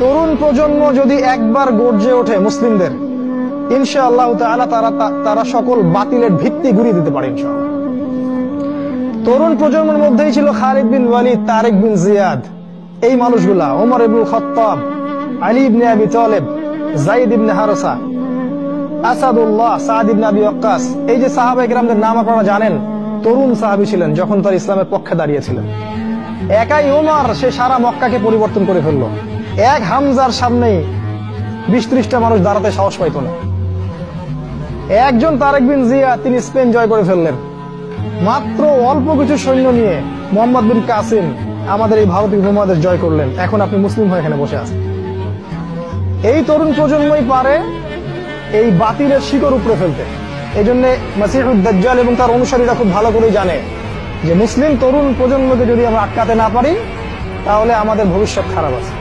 তরুণ প্রজন্ম যদি একবার গর্জে ওঠে মুসলিমদের, ইনশাআল্লাহ তাআলা তারা সকল বাতিলের ভিত্তি গুঁড়িয়ে দিতে পারে ইনশাআল্লাহ। তরুণ প্রজন্মের মধ্যেই ছিল খালিদ বিন ওয়ালিদ, তারেক বিন জিয়াদ, এই মানুষগুলা, ওমর ইবনুল খাত্তাব, আলী ইবনে আবি তালেব, যায়েদ ইবনে হারেসা, আসাদুল্লাহ, সাদ ইবনে আবি ওয়াক্কাস। এই যে সাহাবায়ে কেরামদের নাম আপনারা জানেন, তরুণ সাহাবী ছিলেন যখন তারা ইসলামের পক্ষে দাঁড়িয়েছিলেন। একাই ওমর সে সারা মক্কাকে পরিবর্তন করে ফেললো। এক হামজার সামনে 20-30টা মানুষ দাঁড়াতে সাহস পাইত না। একজন তারেক বিন জিয়াদ, তিনি স্পেন জয় করে ফেললেন মাত্র অল্প কিছু সৈন্য নিয়ে। মোহাম্মদ বিন কাসিম আমাদের এই ভারতীয় উপমহাদেশ জয় করলেন। এখন আপনি মুসলিম হয়ে এখানে বসে আছেন। এই তরুণ প্রজন্মই পারে এই বাতিলের শিকড় উপড়ে ফেলতে। এই জন্য মাসিহুদ দাজ্জাল এবং তার অনুসারীরা খুব ভালো করে জানে যে মুসলিম তরুণ প্রজন্মকে যদি আমরা আটকাতে না পারি তাহলে আমাদের ভবিষ্যৎ খারাপ আছে।